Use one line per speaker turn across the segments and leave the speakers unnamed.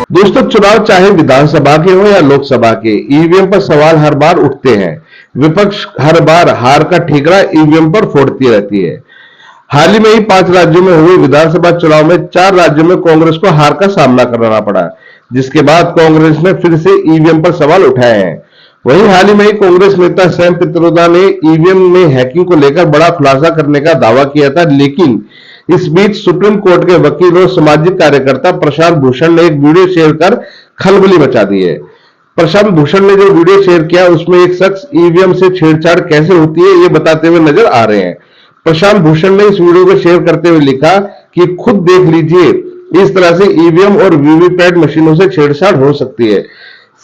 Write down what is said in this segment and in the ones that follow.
दोस्तों, चुनाव चाहे विधानसभा के हो या लोकसभा के, ईवीएम पर सवाल हर बार उठते हैं। विपक्ष हर बार हार का ठिकरा ईवीएम पर फोड़ती रहती है। हाल ही में ही 5 राज्यों में हुए विधानसभा चुनाव में 4 राज्यों में कांग्रेस को हार का सामना करना पड़ा, जिसके बाद कांग्रेस ने फिर से ईवीएम पर सवाल उठाए हैं। वहीं हाल ही में ही कांग्रेस नेता सैम पित्रोदा ने ईवीएम में हैकिंग को लेकर बड़ा खुलासा करने का दावा किया था, लेकिन इस बीच सुप्रीम कोर्ट के वकील और सामाजिक कार्यकर्ता प्रशांत भूषण ने एक वीडियो शेयर कर खलबली मचा दी है। प्रशांत भूषण ने जो वीडियो शेयर किया उसमें एक शख्स ईवीएम से छेड़छाड़ कैसे होती है ये बताते हुए नजर आ रहे हैं। प्रशांत भूषण ने इस वीडियो को शेयर करते हुए लिखा कि खुद देख लीजिए, इस तरह से ईवीएम और वीवीपैट मशीनों से छेड़छाड़ हो सकती है।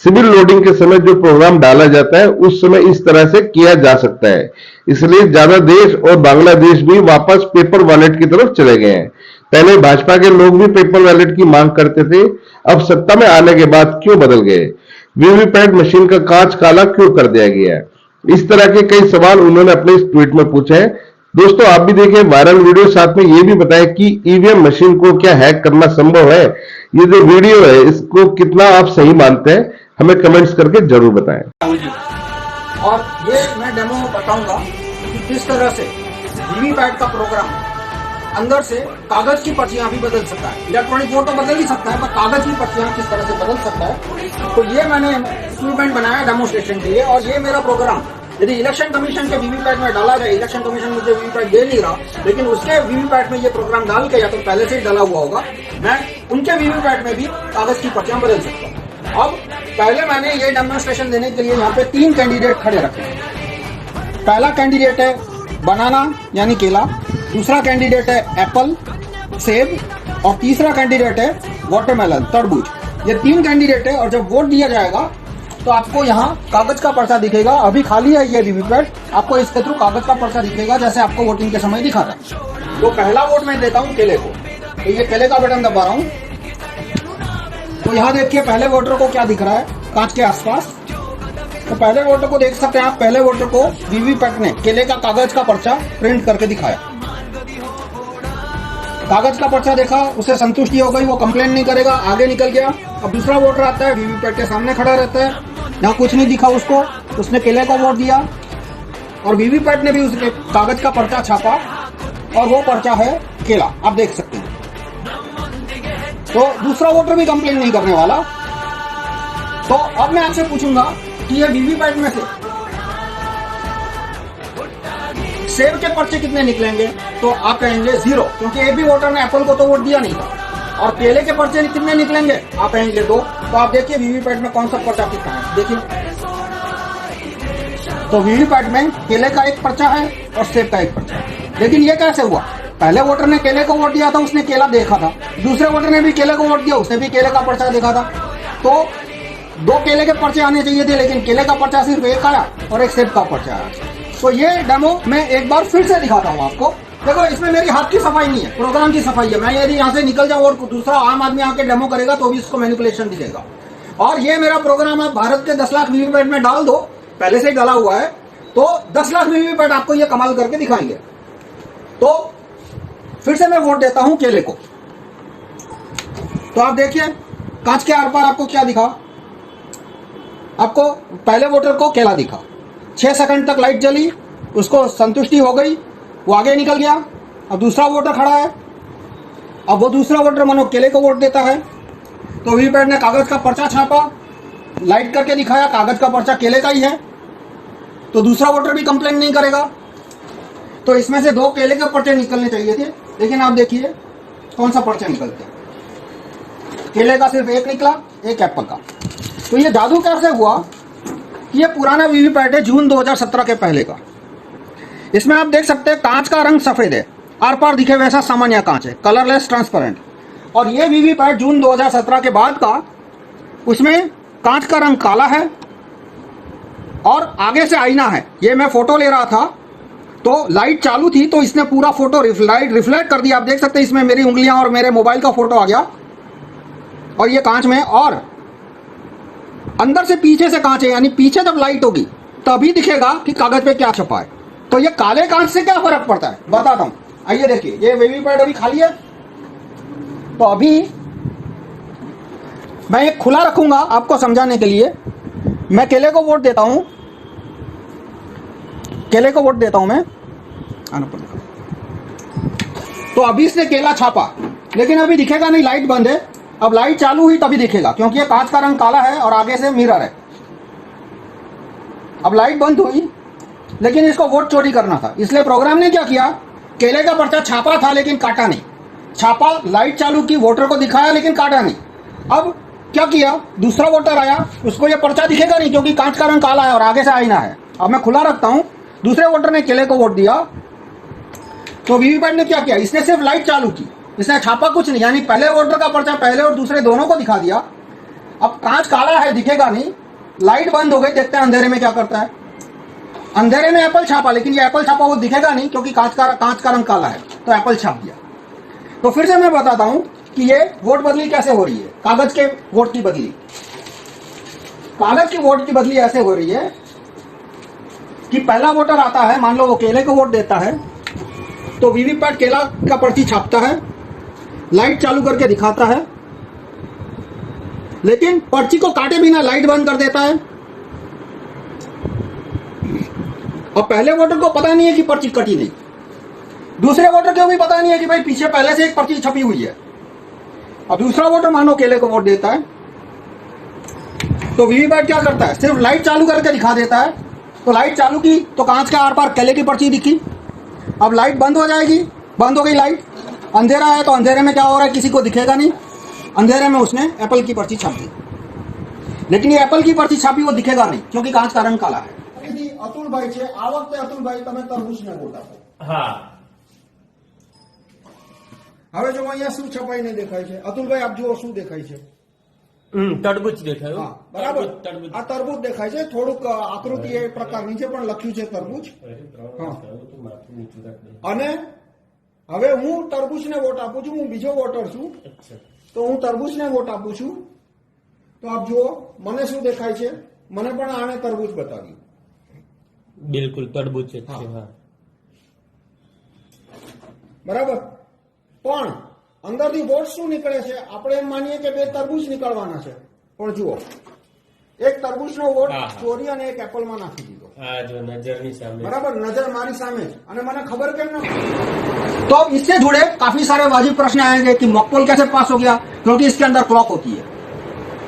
सिविल लोडिंग के समय जो प्रोग्राम डाला जाता है उस समय इस तरह से किया जा सकता है। इसलिए ज्यादा देश और बांग्लादेश भी वापस पेपर वॉलेट की तरफ चले गए हैं। पहले भाजपा के लोग भी पेपर वॉलेट की मांग करते थे, अब सत्ता में आने के बाद क्यों बदल गए? वीवीपैट मशीन का कांच काला क्यों कर दिया गया? इस तरह के कई सवाल उन्होंने अपने इस ट्वीट में पूछे हैं। दोस्तों, आप भी देखें वायरल वीडियो, साथ में ये भी बताएं कि ईवीएम मशीन को क्या हैक करना संभव है? ये जो वीडियो है इसको कितना आप सही मानते हैं, हमें कमेंट्स करके जरूर बताएं।
और ये मैं डेमो बताऊंगा कि किस तरह से वीवीपैट का प्रोग्राम अंदर से कागज की पर्चियां भी बदल सकता है। इलेक्ट्रॉनिक वोट तो बदल ही सकता है, पर कागज की पर्चियां किस तरह से बदल सकता है, तो ये मैंने इंस्ट्रूमेंट बनाया डेमोस्ट्रेशन के लिए। और ये मेरा प्रोग्राम यदि इलेक्शन कमीशन के वीवीपैट में डाला जाए, इलेक्शन कमीशन मुझे वीवीपैट दे नहीं रहा, लेकिन उसके वीवीपैट में ये प्रोग्राम डाल के, या तो पहले से ही डाला हुआ होगा, मैं उनके वीवीपैट में भी कागज की पर्चियां बदल सकता हूँ। अब पहले मैंने ये डेमोन्स्ट्रेशन देने के लिए यहाँ पे 3 कैंडिडेट खड़े रखे हैं। पहला कैंडिडेट है बनाना यानी केला, दूसरा कैंडिडेट है एप्पल सेब, और तीसरा कैंडिडेट है वाटरमेलन तरबूज। ये 3 कैंडिडेट है, और जब वोट दिया जाएगा तो आपको यहाँ कागज का पर्चा दिखेगा। अभी खाली है ये वीवीपैट, आपको इसके थ्रू कागज का पर्चा दिखेगा जैसे आपको वोटिंग के समय दिखा था। तो पहला वोट मैं देता हूँ केले को, तो ये केले का बटन दबा रहा हूँ। तो यहाँ देखिए पहले वोटर को क्या दिख रहा है कांच के आसपास। तो पहले वोटर को देख सकते हैं आप, पहले वोटर को वीवीपैट ने केले का कागज का पर्चा प्रिंट करके दिखाया। कागज का पर्चा देखा, उसे संतुष्टि हो गई, वो कंप्लेन नहीं करेगा, आगे निकल गया। अब दूसरा वोटर आता है, वीवीपैट के सामने खड़ा रहता है, यहाँ कुछ नहीं दिखा उसको, उसने केले को वोट दिया, और वीवीपैट ने भी उसके कागज का पर्चा छापा, और वो पर्चा है केला, आप देख सकते हैं। तो दूसरा वोटर भी कंप्लेन नहीं करने वाला। तो अब मैं आपसे पूछूंगा कि ये वीवीपैट में से सेब के पर्चे कितने निकलेंगे, तो आप कहेंगे 0, क्योंकि एक भी वोटर ने एप्पल को तो वोट दिया नहीं था। और केले के पर्चे कितने निकलेंगे, आप कहेंगे 2। तो आप देखिए वीवीपैट में कौन सा पर्चा कितना है, देखिए। तो वीवीपैट में केले का एक पर्चा है और सेब का एक पर्चा है। लेकिन ये कैसे हुआ? पहले वोटर ने केले को वोट दिया था, उसने केला देखा था, दूसरे वोटर ने भी केले को वोट दिया, उसने भी केले का पर्चा देखा था। तो 2 केले के पर्चे आने चाहिए थे, लेकिन केले का पर्चा सिर्फ एक आया और एक सेब का पर्चा आया। तो ये डेमो मैं एक बार फिर से दिखाता हूँ आपको। देखो, इसमें मेरी हाथ की सफाई नहीं है, प्रोग्राम की सफाई है। मैं यदि यहाँ से निकल जाऊँ और दूसरा आम आदमी आके डेमो करेगा तो भी इसको मैनिपुलेशन दिखेगा। और ये मेरा प्रोग्राम आप भारत के 10 लाख वीवीपैट में डाल दो, पहले से ही डाला हुआ है, तो 10 लाख वीवीपैट आपको ये कमाल करके दिखाएंगे। तो फिर से मैं वोट देता हूं केले को। तो आप देखिए कांच के आर पार आपको क्या दिखा, आपको पहले वोटर को केला दिखा, 6 सेकंड तक लाइट जली, उसको संतुष्टि हो गई, वो आगे निकल गया। अब दूसरा वोटर खड़ा है, अब वो दूसरा वोटर मानो केले को वोट देता है, तो वीवीपैट ने कागज का पर्चा छापा, लाइट करके दिखाया, कागज का पर्चा केले का ही है, तो दूसरा वोटर भी कंप्लेन नहीं करेगा। तो इसमें से 2 केले के पर्चे निकलने चाहिए थे, लेकिन आप देखिए कौन सा पर्चा निकलते हैं। केले का सिर्फ एक निकला, एक एप्पल का। तो ये जादू कैसे हुआ? ये पुराना वीवीपैट है, जून 2017 के पहले का। इसमें आप देख सकते हैं कांच का रंग सफेद है, आर पार दिखे वैसा सामान्य कांच है, कलरलेस ट्रांसपेरेंट। और ये वीवीपैट जून 2017 के बाद का, उसमें कांच का रंग काला है और आगे से आईना है। ये मैं फोटो ले रहा था तो लाइट चालू थी, तो इसने पूरा फोटो रिफ्लेक्ट कर दिया। आप देख सकते हैं इसमें मेरी उंगलियां और मेरे मोबाइल का फोटो आ गया, और ये कांच में, और अंदर से पीछे से कांच है, यानी पीछे जब लाइट होगी तभी दिखेगा कि कागज पे क्या छपा है। तो ये काले कांच से क्या फर्क पड़ता है बताता हूं, आइए देखिए। ये वीवीपैट अभी खाली है, तो अभी मैं एक खुला रखूंगा आपको समझाने के लिए। मैं केले को वोट देता हूं, केले को वोट देता हूं मैं। तो अभी इसने केला छापा, लेकिन अभी दिखेगा नहीं, लाइट बंद है। अब लाइट चालू हुई तभी दिखेगा, क्योंकि ये कांच का रंग काला है और आगे से मिरर है। अब लाइट बंद हुई, लेकिन इसको वोट चोरी करना था, इसलिए प्रोग्राम ने क्या किया, केले का पर्चा छापा था लेकिन काटा नहीं। छापा, लाइट चालू की, वोटर को दिखाया लेकिन काटा नहीं। अब क्या किया, दूसरा वोटर आया, उसको ये पर्चा दिखेगा नहीं क्योंकि कांच का रंग काला है और आगे से आईना है। अब मैं खुला रखता हूं, दूसरे वोटर ने केले को वोट दिया, तो वीवीपैट ने क्या किया, इसने सिर्फ लाइट चालू की, इसने छापा कुछ नहीं, यानी पहले वोटर का पर्चा पहले और दूसरे दोनों को दिखा दिया। अब कांच काला है, दिखेगा नहीं, लाइट बंद हो गई, देखते हैं अंधेरे में क्या करता है। अंधेरे में एप्पल छापा, लेकिन ये एप्पल छापा वो दिखेगा नहीं क्योंकि कांच का रंग काला है, तो एप्पल छाप दिया। तो फिर से मैं बताता हूं कि ये वोट बदली कैसे हो रही है। कागज के वोट की बदली, कागज की वोट की बदली ऐसे हो रही है कि पहला वोटर आता है, मान लो वो केले को वोट देता है, तो वीवीपैट केला का पर्ची छापता है, लाइट चालू करके दिखाता है, लेकिन पर्ची को काटे बिना लाइट बंद कर देता है। अब पहले वोटर को पता नहीं है कि पर्ची कटी नहीं, दूसरे वोटर को भी पता नहीं है कि भाई पीछे पहले से एक पर्ची छपी हुई है। अब दूसरा वोटर मानो केले को वोट देता है, तो वीवीपैट क्या करता है, सिर्फ लाइट चालू करके दिखा देता है। तो लाइट चालू की तो कांच के आर पार केले की पर्ची दिखी। अब लाइट बंद हो जाएगी, बंद हो गई लाइट, अंधेरा है तो अंधेरे में क्या हो रहा है किसी को दिखेगा नहीं, अंधेरे में उसने एप्पल की पर्ची छाप दी, लेकिन ये एप्पल की पर्ची छापी वो दिखेगा नहीं क्योंकि कांच का रंग काला है। अतुलभाई છે, આ વખતે અતુલભાઈ તમે તરબૂચને વોટ આપો।
હા,
હવે જો અહીંયા શું છપાઈને દેખાય છે, અતુલભાઈ આપ જુઓ શું દેખાય છે।
તરબૂચ દેખાયું।
હા બરાબર,
તરબૂચ
આ તરબૂચ દેખાય છે, થોડુંક આકૃતિ એ પ્રકારની છે પણ લખ્યું છે તરબૂચ। હા, અને હવે હું તરબૂચને વોટ આપું છું, હું બીજો વોટર છું, તો હું તરબૂચને વોટ આપું છું। તો આપ જુઓ મને શું દેખાય છે, મને પણ આણે તરબૂચ બતાવ્યું।
બિલકુલ તરબૂચ જ છે। હા,
બરાબર, પણ અંદરથી વોટ શું નીકળે છે, આપણે એમ માનીએ કે બે તરબૂચ નીકળવાના છે, પણ જુઓ એક તરબૂચનો વોટ
હા, હા।
ચોરી અને એક એપલમાં નાખી દીધો।
આ જો નજરની સામે।
बराबर, नजर हमारी सामने है, અને મને खबर કેમ ना। तो अब इससे जुड़े काफी सारे वाजिब प्रश्न आएंगे कि मॉकपोल कैसे पास हो गया, क्योंकि इसके अंदर क्लॉक होती है,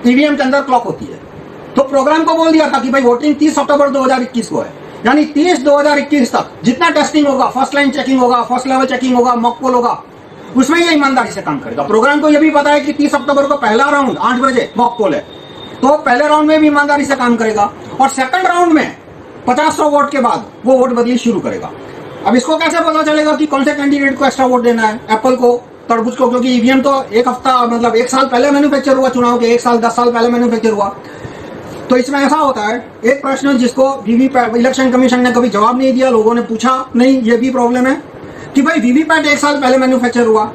ईवीएम के अंदर क्लॉक होती है। तो प्रोग्राम को बोल दिया था कि भाई वोटिंग 30 अक्टूबर 2021 को है, यानी 30/2021 तक जितना टेस्टिंग होगा, फर्स्ट लाइन चेकिंग होगा, फर्स्ट लेवल चेकिंग होगा, मॉकपोल होगा, उसमें ये ईमानदारी से काम करेगा। प्रोग्राम को ये भी पता है कि 30 अक्टूबर को पहला राउंड 8 बजे मॉकपोल है, तो पहले राउंड में भी ईमानदारी से काम करेगा, और सेकंड राउंड में 50-100 वोट के बाद वो वोट बदली शुरू करेगा। अब इसको कैसे पता चलेगा कि कौन से कैंडिडेट को एक्स्ट्रा वोट देना है, एप्पल को, तरबूज को, क्योंकि ईवीएम तो एक हफ्ता मतलब 1 साल पहले मैन्युफैक्चर हुआ, चुनाव के 1 साल 10 साल पहले मैन्युफैक्चर हुआ। तो इसमें ऐसा होता है, एक प्रश्न जिसको वीवीपैट इलेक्शन कमीशन ने कभी जवाब नहीं दिया, लोगों ने पूछा नहीं, ये भी प्रॉब्लम है कि भाई वीवीपैट 1 साल पहले मैन्युफैक्चर हुआ,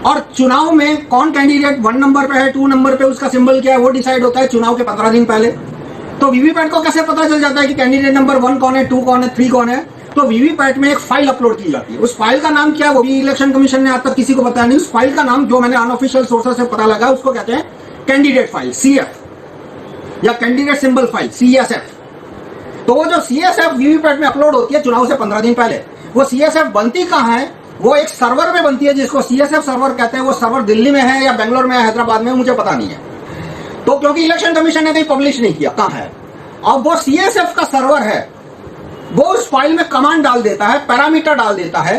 और चुनाव में कौन कैंडिडेट 1 नंबर पे है, 2 नंबर पे उसका सिंबल क्या है, वो डिसाइड होता है चुनाव के 15 दिन पहले। तो वीवीपैट को कैसे पता चल जाता है कि कैंडिडेट नंबर 1 कौन है, 2 कौन है, 3 कौन है। तो वीवीपैट में एक फाइल अपलोड की जाती है, उस फाइल का नाम क्या है वो भी इलेक्शन कमीशन ने आज तक किसी को बताया नहीं। उस फाइल का नाम जो मैंने अनऑफिशियल सोर्सेस से पता लगा, उसको कहते हैं कैंडिडेट फाइल, CF, या कैंडिडेट सिंबल फाइल, CSF। तो वो जो CSF वीवीपैट में अपलोड होती है चुनाव से 15 दिन पहले, वो CSF बनती कहाँ है, वो एक सर्वर में बनती है जिसको CSF सर्वर कहते हैं। वो सर्वर दिल्ली में है या बेंगलोर में है, हैदराबाद में, मुझे पता नहीं है, तो क्योंकि इलेक्शन कमीशन ने कहीं पब्लिश नहीं किया कहाँ है। अब वो CSF का सर्वर है, वो उस फाइल में कमांड डाल देता है, पैरामीटर डाल देता है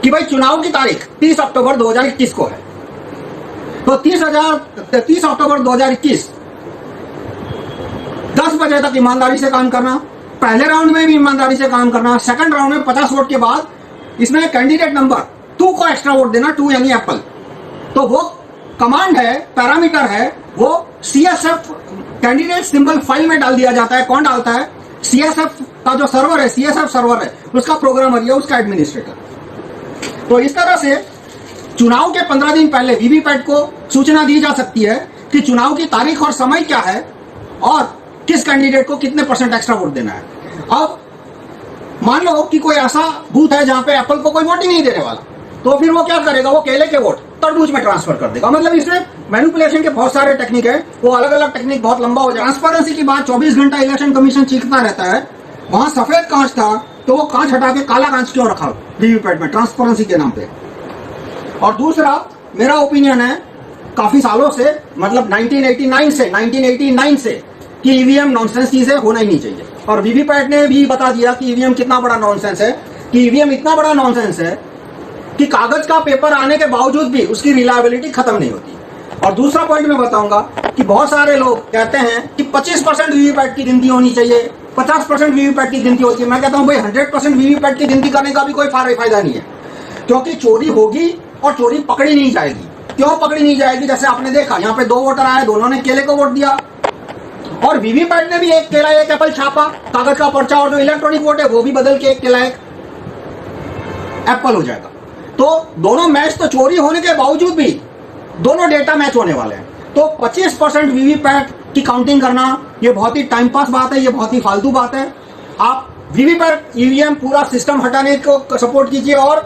कि भाई चुनाव की तारीख 30 अक्टूबर 2021 को है, तो 30 अक्टूबर 2021 10 बजे तक ईमानदारी से काम करना, पहले राउंड में भी ईमानदारी से काम करना, सेकंड राउंड में 50 वोट के बाद इसमें कैंडिडेट नंबर 2 को एक्स्ट्रा वोट देना, 2 यानी एप्पल। तो वो कमांड है, पैरामीटर है, वो CSF कैंडिडेट सिंबल फाइल में डाल दिया जाता है। कौन डालता है, CSF का जो सर्वर है, CSF सर्वर है, उसका प्रोग्रामर या उसका एडमिनिस्ट्रेटर। तो इस तरह से चुनाव के 15 दिन पहले वीवीपैट को सूचना दी जा सकती है कि चुनाव की तारीख और समय क्या है और किस कैंडिडेट को कितने % एक्स्ट्रा वोट देना है। अब मान लो कि कोई ऐसा बूथ है जहां पे एप्पल को कोई वोट ही नहीं देने वाला, तो फिर वो क्या करेगा, वो केले के वोट तरबूज में ट्रांसफर कर देगा। मतलब इसमें मैनिपुलेशन के बहुत सारे टेक्निक है, वो अलग अलग टेक्निक बहुत लंबा हो जाए। ट्रांसपेरेंसी की बात 24 घंटा इलेक्शन कमीशन चीखता रहता है। वहां सफेद कांच था तो वो कांच हटा के काला कांच क्यों रखा वीवीपैट में, ट्रांसपेरेंसी के नाम पे। और दूसरा मेरा ओपिनियन है काफी सालों से, मतलब 1989 से कि ईवीएम नॉनसेंस चीज है, होना ही नहीं चाहिए। और वीवीपैट ने भी बता दिया कि ईवीएम कितना बड़ा नॉनसेंस है, कि ईवीएम इतना बड़ा नॉनसेंस है कि कागज का पेपर आने के बावजूद भी उसकी रिलायबिलिटी खत्म नहीं होती। और दूसरा पॉइंट मैं बताऊंगा कि बहुत सारे लोग कहते हैं कि 25% वीवीपैट की गिनती होनी चाहिए, 50% वीवीपैट की गिनती होती है। मैं कहता हूं भाई 100% वीवीपैट की गिनती करने का भी कोई फायदा नहीं है, क्योंकि चोरी होगी और चोरी पकड़ी नहीं जाएगी। क्यों पकड़ी नहीं जाएगी? जैसे आपने देखा यहाँ पे 2 वोटर आए, दोनों ने केले को वोट दिया, और वीवीपैट ने भी एक केला एक एप्पल छापा, कागज का पर्चा, और जो इलेक्ट्रॉनिक वोट है वो भी बदल के एक केला एक एप्पल हो जाएगा। तो दोनों मैच तो चोरी होने के बावजूद भी दोनों डेटा मैच होने वाले हैं। तो 25% वीवीपैट की काउंटिंग करना ये बहुत ही टाइम पास बात है, ये बहुत ही फालतू बात है। आप वीवीपैट ईवीएम पूरा सिस्टम हटाने को सपोर्ट कीजिए। और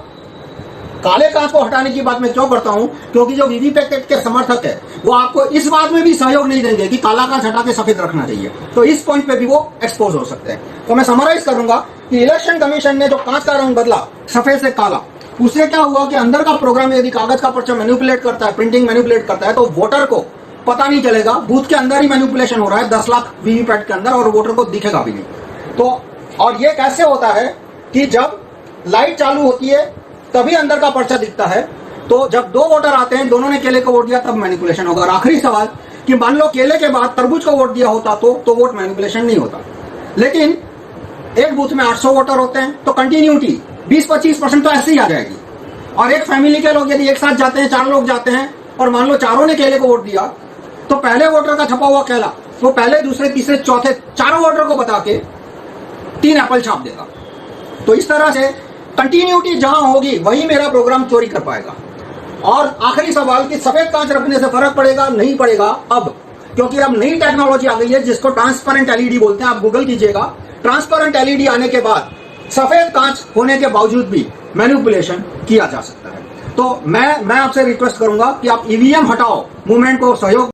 काले कांच को हटाने की बात मैं क्यों करता हूं, क्योंकि जो वीवीपैट के समर्थक है वो आपको इस बात में भी सहयोग नहीं देंगे कि काला कांच हटा के सफेद रखना चाहिए। तो इस पॉइंट पे भी वो एक्सपोज हो सकते हैं। तो मैं समराइज करूंगा कि इलेक्शन कमीशन ने जो कांच का रंग बदला सफेद से काला, उससे क्या हुआ कि अंदर का प्रोग्राम यदि कागज का पर्चा मैनिपुलेट करता है, प्रिंटिंग मैनिपुलेट करता है, तो वोटर को पता नहीं चलेगा, बूथ के अंदर ही मैनिपुलेशन हो रहा है 10 लाख वीवीपैट के अंदर, और वोटर को दिखेगा भी नहीं। तो और ये कैसे होता है कि जब लाइट चालू होती है तभी अंदर का पर्चा दिखता है। तो जब 2 वोटर आते हैं, दोनों ने केले को वोट दिया, तब मैनिपुलेशन होगा। और आखिरी सवाल कि मान लो केले के बाद तरबूज को वोट दिया होता तो वोट मैनिपुलेशन नहीं होता। लेकिन एक बूथ में 800 वोटर होते हैं, तो कंटिन्यूटी 20-25% तो ऐसे ही आ जाएगी। और एक फैमिली के लोग यदि एक साथ जाते हैं, 4 लोग जाते हैं, और मान लो चारों ने केले को वोट दिया, तो पहले वोटर का छपा हुआ केला वो पहले, दूसरे, तीसरे, चौथे चारों वोटर को बता के 3 एप्पल छाप देगा। तो इस तरह से कंटिन्यूटी जहां होगी वही मेरा प्रोग्राम चोरी कर पाएगा। और आखिरी सवाल कि सफेद कांच रखने से फर्क पड़ेगा नहीं पड़ेगा अब, क्योंकि अब नई टेक्नोलॉजी आ गई है जिसको ट्रांसपेरेंट एलईडी बोलते हैं। आप गूगल कीजिएगा, ट्रांसपेरेंट एलईडी आने के बाद सफेद कांच होने के बावजूद भी मैनिपुलेशन किया जा सकता है। तो मैं आपसे रिक्वेस्ट करूंगा कि आप ईवीएम हटाओ, मूवमेंट को सहयोग